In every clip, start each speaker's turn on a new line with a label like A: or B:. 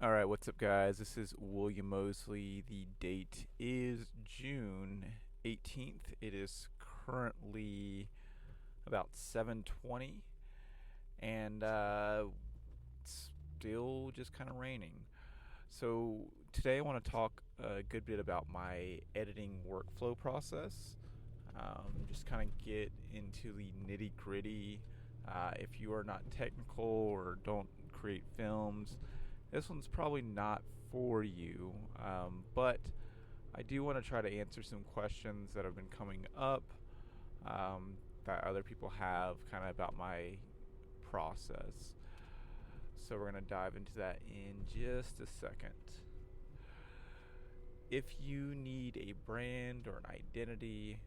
A: All right, what's up, guys? This is William Mosley. The date is June 18th. It is currently about 7:20, and it's still just kind of raining. So today I want to talk a good bit about my editing workflow process. Just kind of get into the nitty gritty. If you are not technical or don't create films, this one's probably not for you. But I do want to try to answer some questions that have been coming up, that other people have kind of about my process. So we're going to dive into that in just a second. If you need a brand or an identity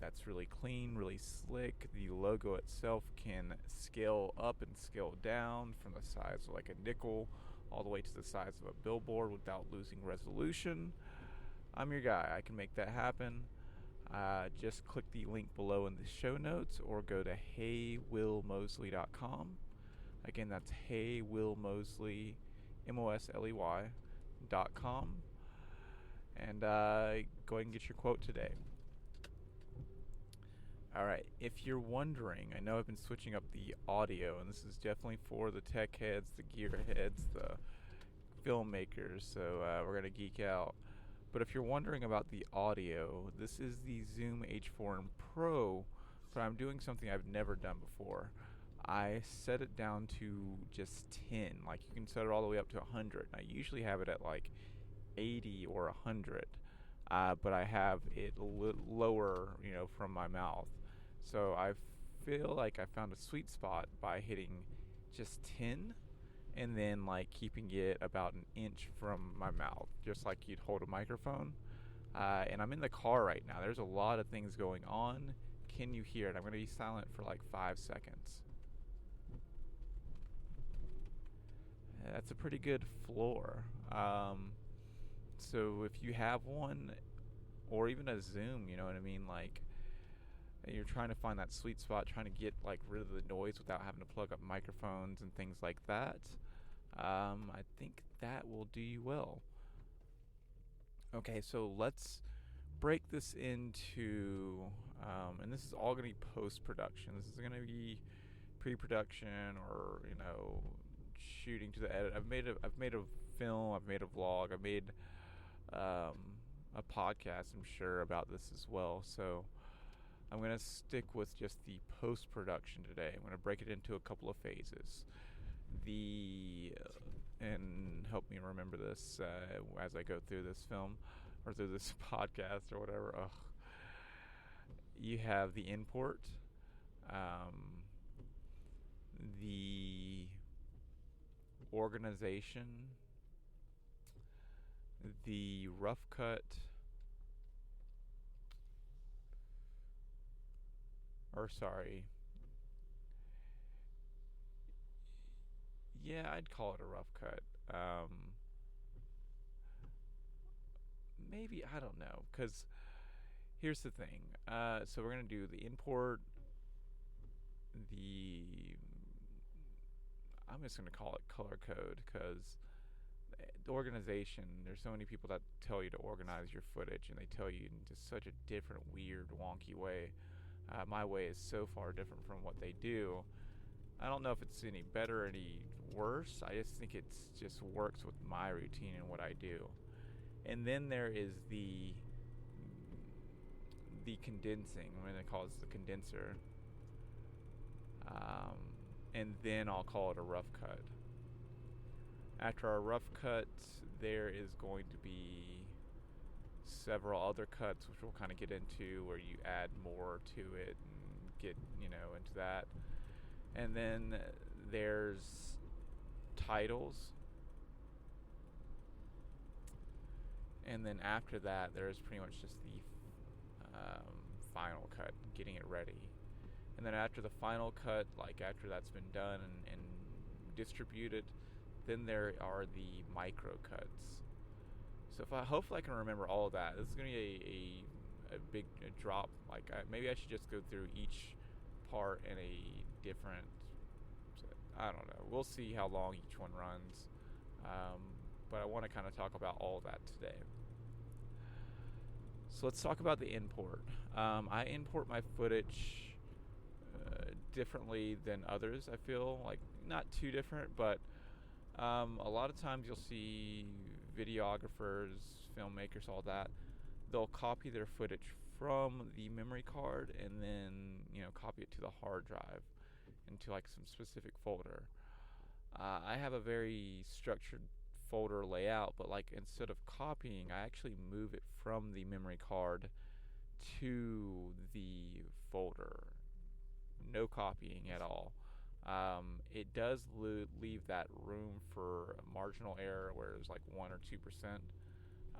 A: that's really clean, really slick, the logo itself can scale up and scale down from the size of like a nickel all the way to the size of a billboard without losing resolution, I'm your guy. I can make that happen. Just click the link below in the show notes or go to heywillmosley.com. Again, that's heywillmosley, Mosley.com. And go ahead and get your quote today. All right, if you're wondering, I know I've been switching up the audio, and this is definitely for the tech heads, the gear heads, the filmmakers, so we're going to geek out. But if you're wondering about the audio, this is the Zoom H4n Pro, but I'm doing something I've never done before. I set it down to just 10. Like, you can set it all the way up to 100. I usually have it at like 80 or 100, but I have it lower, from my mouth. So I feel like I found a sweet spot by hitting just 10 and then like keeping it about an inch from my mouth, just like you'd hold a microphone. And I'm in the car right now. There's a lot of things going on. Can you hear it? I'm going to be silent for like 5 seconds. That's a pretty good floor. So if you have one, or even a Zoom, you know what I mean, like you're trying to find that sweet spot, trying to get like rid of the noise without having to plug up microphones and things like that, I think that will do you well. Okay, so let's break this into, and this is all going to be post-production. This is going to be pre-production, or shooting to the edit. I've made a film. I've made a vlog. I've made a podcast, I'm sure, about this as well. So I'm going to stick with just the post-production today. I'm going to break it into a couple of phases. And help me remember this as I go through this film or through this podcast or whatever. Ugh. You have the import, the organization, the rough cut, or sorry, yeah, I'd call it a rough cut. Maybe, I don't know, because here's the thing. So we're going to do the import, I'm just going to call it color code, because the organization, there's so many people that tell you to organize your footage, and they tell you in just such a different, weird, wonky way. My way is so far different from what they do. I don't know if it's any better or any worse. I just think it's just works with my routine and what I do. And then there is the condensing. I'm going to call this the condenser. And then I'll call it a rough cut. After our rough cut, there is going to be several other cuts, which we'll kind of get into, where you add more to it and get, into that. And then there's titles. And then after that, there's pretty much just the final cut, getting it ready. And then after the final cut, like after that's been done and distributed, then there are the micro cuts. So hopefully I can remember all of that. This is going to be a big drop. Like maybe I should just go through each part in a different, I don't know. We'll see how long each one runs. But I want to kind of talk about all of that today. So let's talk about the import. I import my footage differently than others, I feel. Like, not too different, but a lot of times you'll see videographers, filmmakers, all that. They'll copy their footage from the memory card and then, copy it to the hard drive into like some specific folder. I have a very structured folder layout, but like instead of copying, I actually move it from the memory card to the folder. No copying at all. It does leave that room for a marginal error where it's like 1 or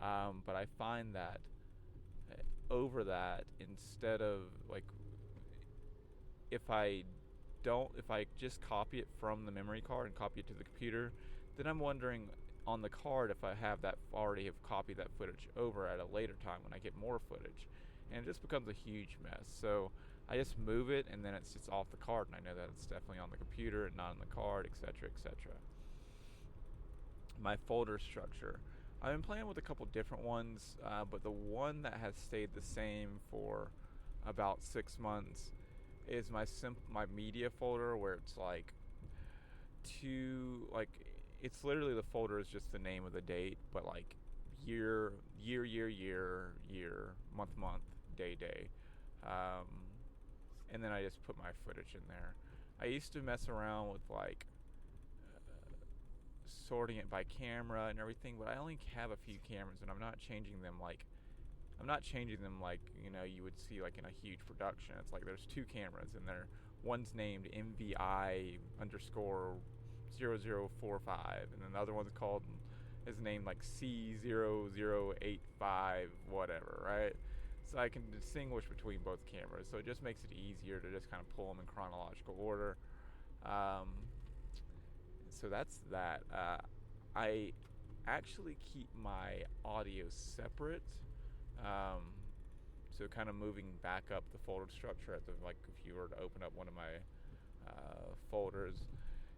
A: 2%. But I find that over that, instead of like, if I just copy it from the memory card and copy it to the computer, then I'm wondering on the card if I already have copied that footage over at a later time when I get more footage, and it just becomes a huge mess. So I just move it, and then it's just off the card, and I know that it's definitely on the computer and not on the card, etc., etc. My folder structure. I've been playing with a couple different ones, but the one that has stayed the same for about 6 months is my media folder, where it's like it's literally, the folder is just the name of the date, but like year, month, day, and then I just put my footage in there. I used to mess around with like sorting it by camera and everything, but I only have a few cameras, and I'm not changing them like you would see like in a huge production. It's like there's 2 cameras, and one's named MVI underscore 0045, and then the other is named like C0085 whatever, right? So I can distinguish between both cameras, so it just makes it easier to just kind of pull them in chronological order. So that's that. I actually keep my audio separate. So kind of moving back up the folder structure, like if you were to open up one of my folders,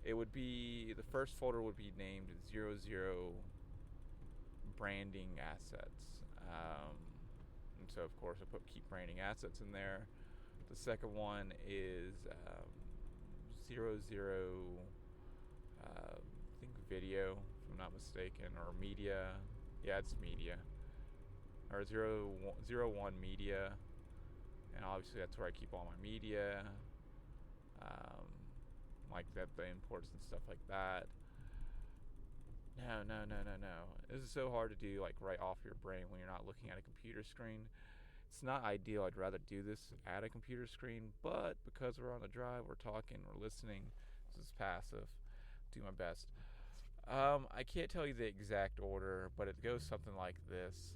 A: the first folder would be named 00 branding assets. And so of course I keep branding assets in there. The second one is 00 I think video, if I'm not mistaken, or media. Yeah, it's media. Or 01 media, and obviously that's where I keep all my media, like that, the imports and stuff like that. No. This is so hard to do, like right off your brain when you're not looking at a computer screen. It's not ideal. I'd rather do this at a computer screen, but because we're on the drive, we're talking, we're listening, this is passive. Do my best. I can't tell you the exact order, but it goes something like this.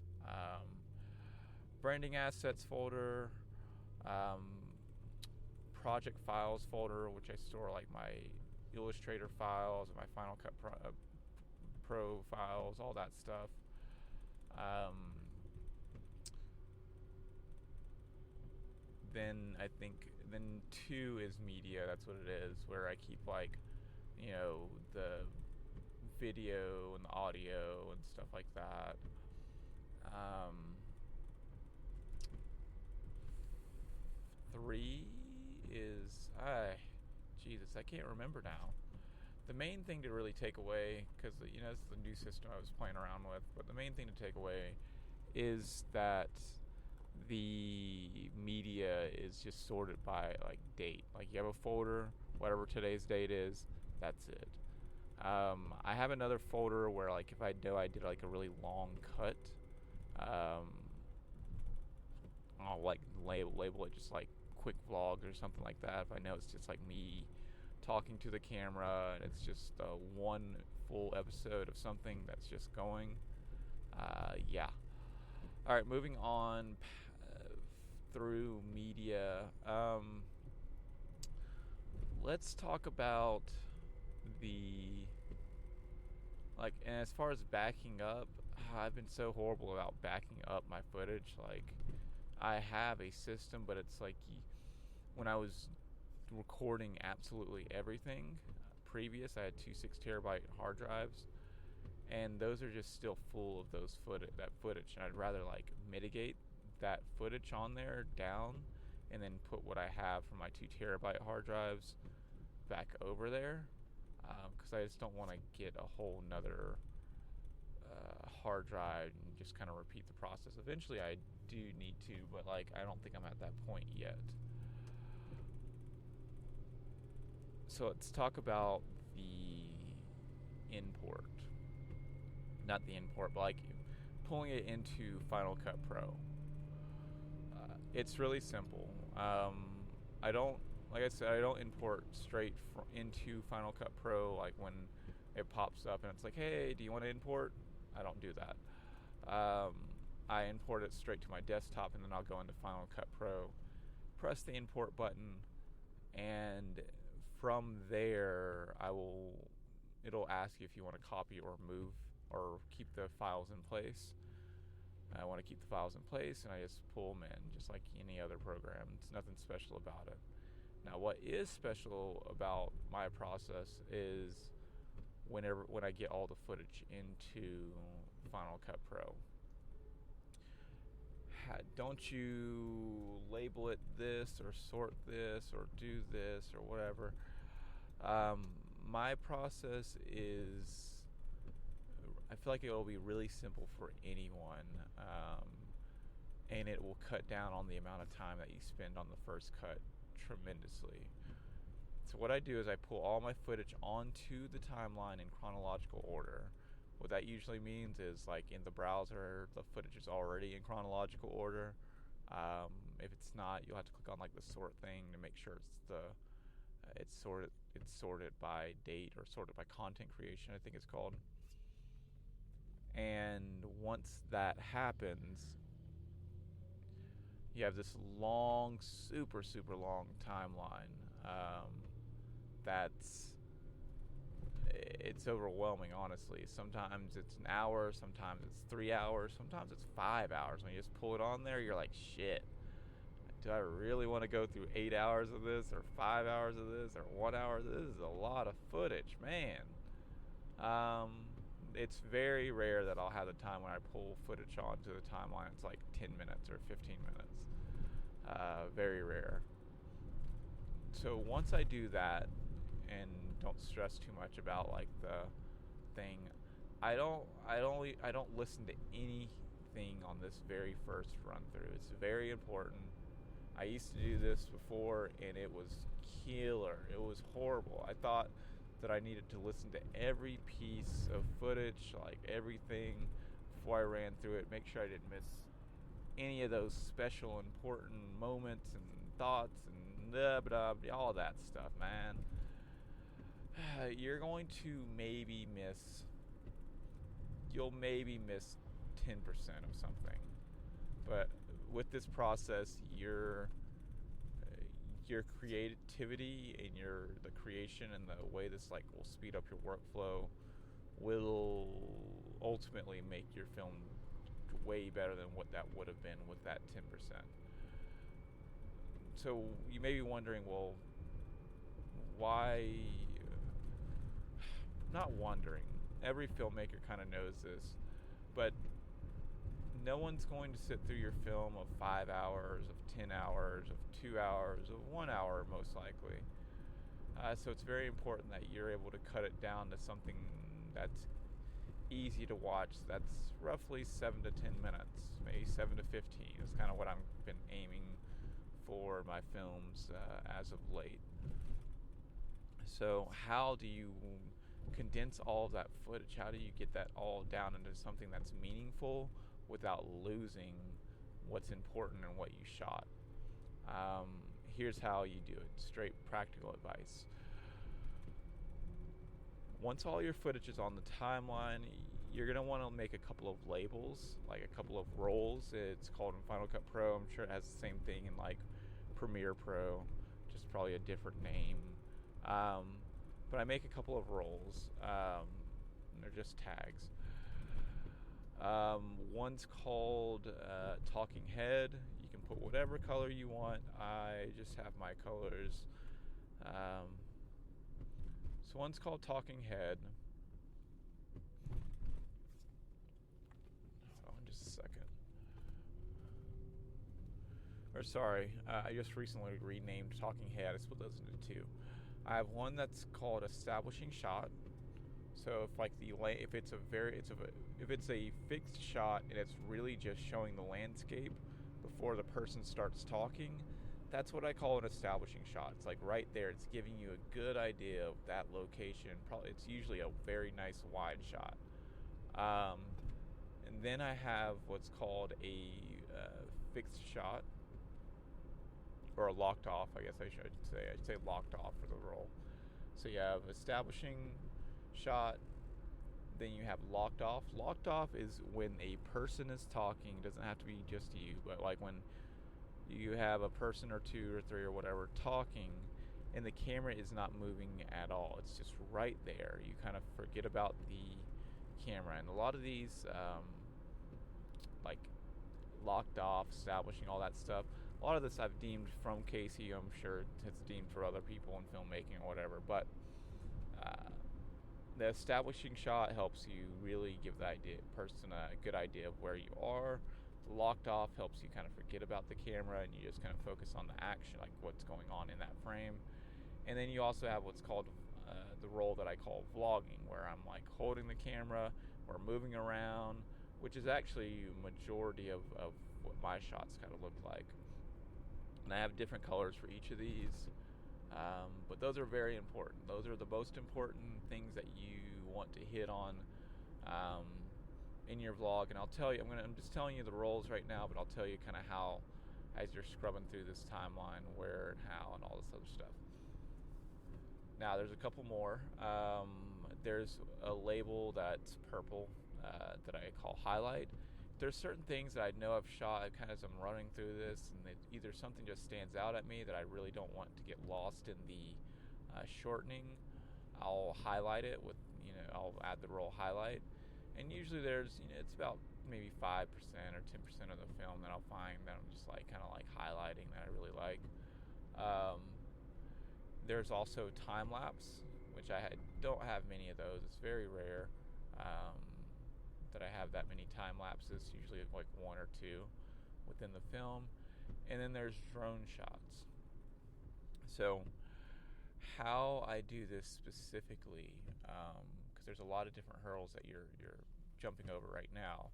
A: Branding assets folder, project files folder, which I store like my Illustrator files and my Final Cut Pro files, all that stuff. Then 2 is media. That's what it is, where I keep like, the video and the audio and stuff like that. 3 is, Jesus, I can't remember now. The main thing to really take away, because this is the new system I was playing around with, but the main thing to take away is that the media is just sorted by like date. Like you have a folder, whatever today's date is, that's it. I have another folder where like if I know I did like a really long cut, I'll like label it just like quick vlogs or something like that. If I know it's just like me talking to the camera and it's just one full episode of something that's just going. Yeah. All right, moving on through media. Let's talk about and as far as backing up, I've been so horrible about backing up my footage. Like, I have a system, but it's like when I was recording absolutely everything previous, I had 2 6 terabyte hard drives, and those are just still full of that footage. And I'd rather like mitigate that footage on there down, and then put what I have from my 2 terabyte hard drives back over there, because I just don't want to get a whole nother hard drive and just kind of repeat the process. Eventually I do need to, but like I don't think I'm at that point yet. So let's talk about the import. Not the import, but like pulling it into Final Cut Pro. It's really simple. I don't, like I said, I don't import straight into Final Cut Pro like when it pops up and it's like, hey, do you want to import? I don't do that. I import it straight to my desktop, and then I'll go into Final Cut Pro, press the import button, and from there it'll ask you if you want to copy or move or keep the files in place. I want to keep the files in place, and I just pull them in just like any other program. It's nothing special about it. Now, what is special about my process is when I get all the footage into Final Cut Pro. Don't you label it this or sort this or do this or whatever. My process is, I feel like it will be really simple for anyone, and it will cut down on the amount of time that you spend on the first cut tremendously. So what I do is I pull all my footage onto the timeline in chronological order. What that usually means is, like in the browser, the footage is already in chronological order. If it's not, you'll have to click on like the sort thing to make sure it's sorted by date or sorted by content creation, I think it's called. And once that happens, you have this long, super, super long timeline. It's overwhelming, honestly. Sometimes it's an hour, sometimes it's 3 hours, sometimes it's 5 hours. When you just pull it on there, you're like, shit, do I really want to go through 8 hours of this or 5 hours of this or 1 hour? This is a lot of footage, man. It's very rare that I'll have the time when I pull footage onto the timeline. It's like 10 minutes or 15 minutes. Very rare. So once I do that and don't stress too much about like the thing, I don't listen to anything on this very first run through. It's very important. I used to do this before and it was killer. It was horrible. I thought that I needed to listen to every piece of footage, like everything, before I ran through it, make sure I didn't miss any of those special important moments and thoughts and all that stuff, man. You're going to you'll maybe miss 10% of something. But with this process, your creativity and the creation and the way this like will speed up your workflow will ultimately make your film way better than what that would have been with that 10%. So you may be wondering, well, why? Not wondering. Every filmmaker kind of knows this, but no one's going to sit through your film of 5 hours, of 10 hours, of 2 hours, of 1 hour, most likely. So it's very important that you're able to cut it down to something that's easy to watch. That's roughly 7 to 10 minutes, maybe 7 to 15 is kind of what I've been aiming for my films as of late. So how do you condense all of that footage? How do you get that all down into something that's meaningful without losing what's important and what you shot? Here's how you do it. Straight practical advice. Once all your footage is on the timeline, you're going to want to make a couple of labels, like a couple of roles. It's called in Final Cut Pro. I'm sure it has the same thing in like Premiere Pro, just probably a different name. But I make a couple of roles. They're just tags. One's called Talking Head. You can put whatever color you want. I just have my colors. So one's called Talking Head. I just recently renamed Talking Head. I split those into two. I have one that's called Establishing Shot. So if it's a fixed shot and it's really just showing the landscape before the person starts talking, that's what I call an establishing shot. It's like right there. It's giving you a good idea of that location. Probably it's usually a very nice wide shot. And then I have what's called a fixed shot, or a locked off, I guess I should say. I'd say locked off for the role. So you have establishing shot, then you have locked off. Locked off is when a person is talking. It doesn't have to be just you, but like when you have a person or two or three or whatever talking, and the camera is not moving at all. It's just right there. You kind of forget about the camera. And a lot of these, like locked off, establishing, all that stuff, a lot of this I've deemed from Casey. I'm sure it's deemed for other people in filmmaking or whatever. But the establishing shot helps you really give the person a good idea of where you are. The locked off helps you kind of forget about the camera and you just kind of focus on the action, like what's going on in that frame. And then you also have what's called the role that I call vlogging, where I'm like holding the camera, we're moving around, which is actually a majority of what my shots kind of look like. And I have different colors for each of these, but those are very important. Those are the most important things that you want to hit on in your vlog. And I'll tell you, I'm just telling you the roles right now, but I'll tell you kind of how, as you're scrubbing through this timeline, where and how and all this other stuff. Now there's a couple more. There's a label that's purple that I call highlight. There's certain things that I know I've shot kind of as I'm running through this, and either something just stands out at me that I really don't want to get lost in the shortening. I'll highlight it with, I'll add the roll highlight, and usually there's, it's about maybe 5% or 10% of the film that I'll find that I'm just like kind of like highlighting that I really like. There's also time lapse, which don't have many of those. It's very rare that I have that many time lapses, usually like one or two within the film. And then there's drone shots. So how I do this specifically, because there's a lot of different hurdles that you're jumping over right now,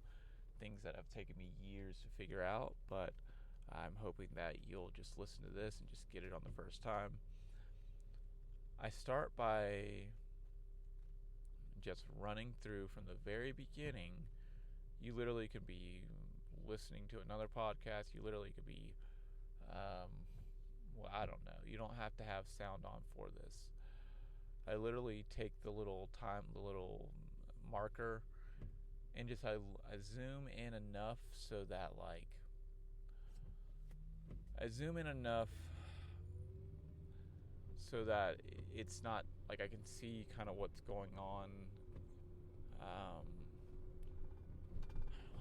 A: things that have taken me years to figure out, but I'm hoping that you'll just listen to this and just get it on the first time. I start by just running through from the very beginning. You literally could be listening to another podcast. You literally could be, I don't know. You don't have to have sound on for this. I literally take the little marker, and just I zoom in enough so that it's not like I can see kind of what's going on.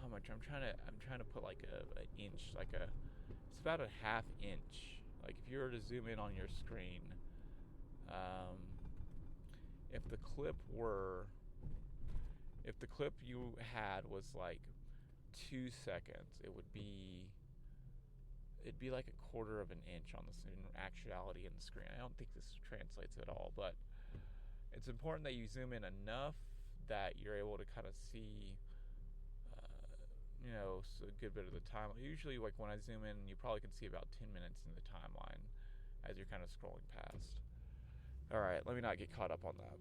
A: How much I'm trying to put like an inch, it's about a half inch. Like if you were to zoom in on your screen, if the clip you had was like 2 seconds, it'd be like a quarter of an inch on the in actuality in the screen. I don't think this translates at all, but it's important that you zoom in enough that you're able to kind of see, a good bit of the timeline. Usually, like when I zoom in, you probably can see about 10 minutes in the timeline as you're kind of scrolling past. All right, let me not get caught up on that.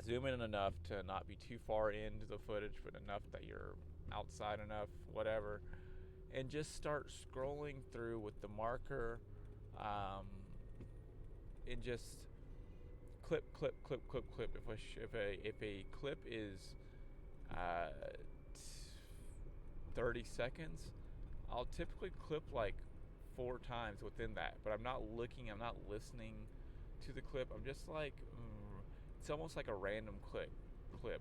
A: Zoom in enough to not be too far into the footage, but enough that you're outside enough, whatever. And just start scrolling through with the marker, and just clip. If a clip is 30 seconds, I'll typically clip like 4 times within that. But I'm not listening to the clip. I'm just like, it's almost like a random clip.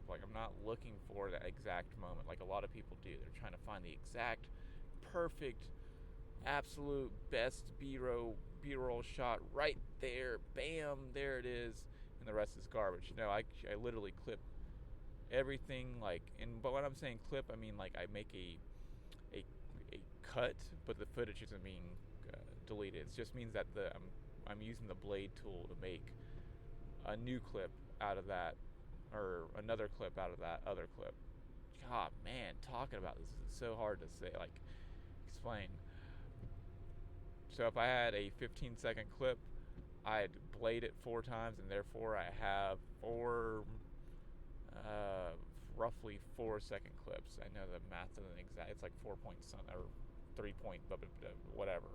A: Like I'm not looking for that exact moment like a lot of people do. They're trying to find the exact perfect, absolute best B-roll shot right there. Bam, there it is, and the rest is garbage. I literally clip everything, but when I'm saying clip, I mean like I make a cut, but the footage isn't being deleted. It just means that I'm using the blade tool to make a new clip out of that, or another clip out of that other clip. God, man, talking about this is so hard to say, like, explain. So if I had a 15-second clip, I'd blade it 4 times, and therefore I have roughly 4-second clips. I know the math isn't exact. It's like 4 point something or 3 point whatever.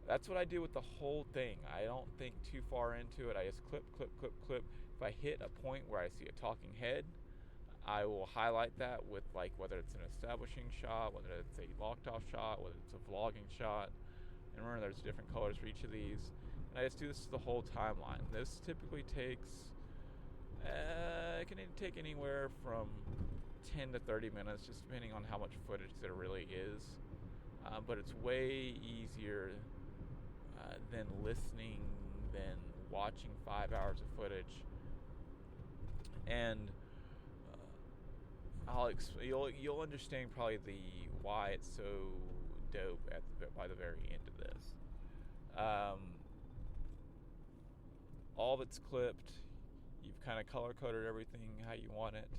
A: That's what I do with the whole thing. I don't think too far into it. I just clip. If I hit a point where I see a talking head, I will highlight that with, like, whether it's an establishing shot, whether it's a locked off shot, whether it's a vlogging shot. And remember, there's different colors for each of these. And I just do this the whole timeline. This typically takes, it can take anywhere from 10 to 30 minutes, just depending on how much footage there really is. But it's way easier than listening, than watching 5 hours of footage. And you'll understand probably why it's so dope by the very end of this. All of it's clipped. You've kind of color coded everything how you want it.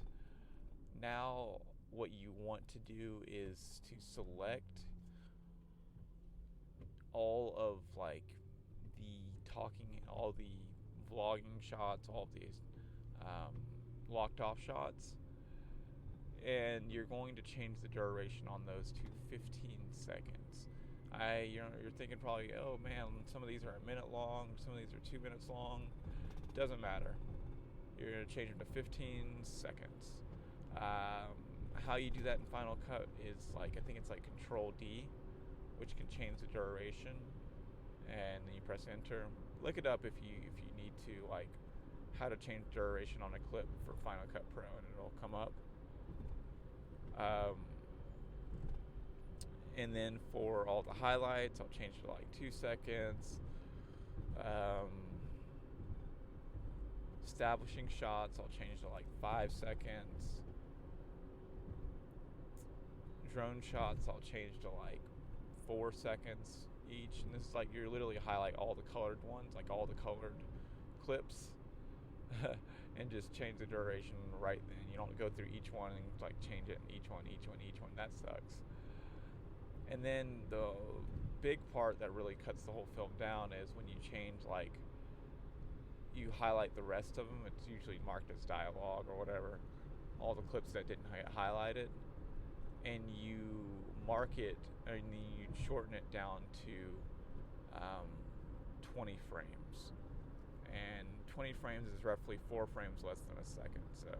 A: Now what you want to do is to select all of, like, the talking, all the vlogging shots, all of these locked off shots, and you're going to change the duration on those to 15 seconds. You're thinking probably, oh man, some of these are a minute long, some of these are 2 minutes long. Doesn't matter. You're going to change them to 15 seconds. How you do that in Final Cut is, like, I think it's like Control D, which can change the duration, and then you press enter. Look it up if you need to, like, how to change duration on a clip for Final Cut Pro, and it'll come up. And then for all the highlights, I'll change it to like 2 seconds. Establishing shots, I'll change to like 5 seconds. Drone shots, I'll change to like 4 seconds each. And this is like, you're literally highlight all the colored ones, like all the colored clips, and just change the duration right then. You don't go through each one and like change it in each one. That sucks. And then the big part that really cuts the whole film down is when you change, like, you highlight the rest of them. It's usually marked as dialogue or whatever, all the clips that didn't get highlighted, and you mark it, and then you shorten it down to 20 frames. And 20 frames is roughly 4 frames less than a second. So,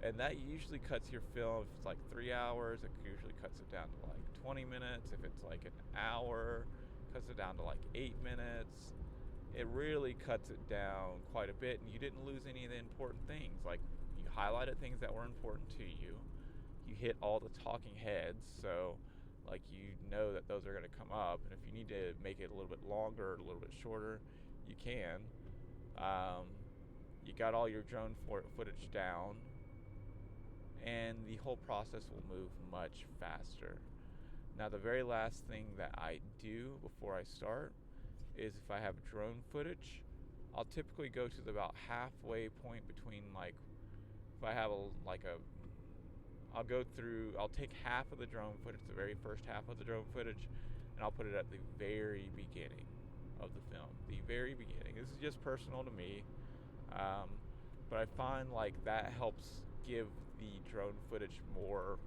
A: and that usually cuts your film. If it's like 3 hours, it usually cuts it down to like 20 minutes. If it's like an hour, cuts it down to like 8 minutes. It really cuts it down quite a bit, and you didn't lose any of the important things. Like, you highlighted things that were important to you. You hit all the talking heads, so like, you know that those are going to come up, and if you need to make it a little bit longer or a little bit shorter, you can. You got all your drone footage down, and the whole process will move much faster. Now, the very last thing that I do before I start is, if I have drone footage, I'll typically go to the about halfway point between, like, if I have I'll take half of the drone footage, the very first half of the drone footage, and I'll put it at the very beginning of the film. The very beginning. This is just personal to me, but I find like that helps give the drone footage more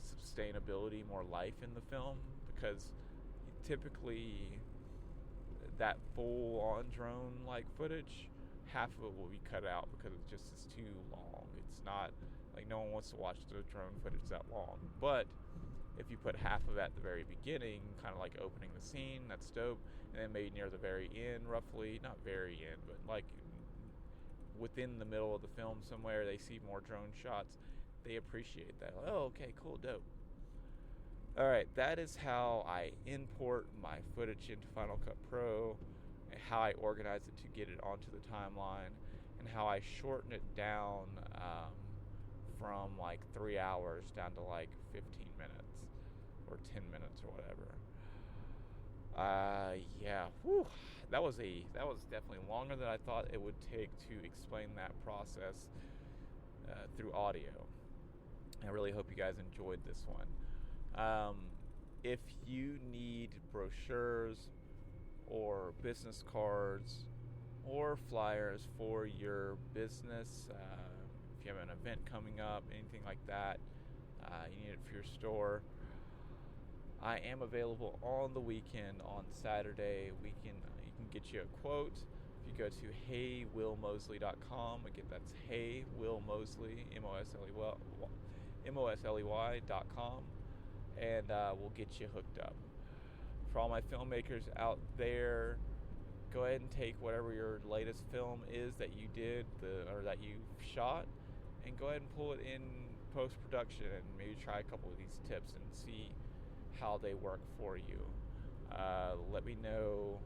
A: sustainability, more life in the film, because typically that full-on drone-like footage, half of it will be cut out because it just is too long. It's not like, no one wants to watch the drone footage that long. But if you put half of it at the very beginning, kind of like opening the scene, that's dope. And then maybe near the very end, roughly, not very end, but like within the middle of the film somewhere, they see more drone shots. They appreciate that. Oh, okay, cool, dope. Alright, that is how I import my footage into Final Cut Pro, and how I organize it to get it onto the timeline, and how I shorten it down from like 3 hours down to like 15 minutes or 10 minutes or whatever. Yeah, whew, that was definitely longer than I thought it would take to explain that process through audio. I really hope you guys enjoyed this one. If you need brochures or business cards or flyers for your business, if you have an event coming up, anything like that, you need it for your store, I am available on the weekend. On Saturday, you can get you a quote. If you go to heywillmosley.com, again, that's heywillmosley, Mosley.com, and we'll get you hooked up. For all my filmmakers out there, go ahead and take whatever your latest film is that you did or that you shot, and go ahead and pull it in post-production and maybe try a couple of these tips and see how they work for you. Let me know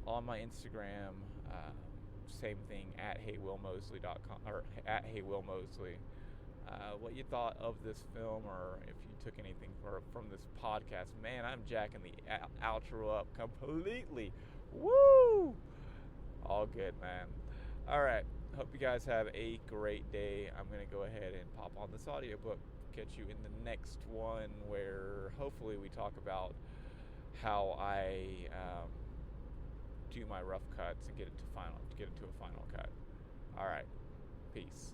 A: on my Instagram, same thing, at heywillmosley.com or at heywillmosley, what you thought of this film, or if you took anything from this podcast. Man, I'm jacking the outro up completely. Woo! All good, man. All right. Hope you guys have a great day. I'm going to go ahead and pop on this audiobook. Catch you in the next one, where hopefully we talk about how I do my rough cuts and get it to a final cut. All right. Peace.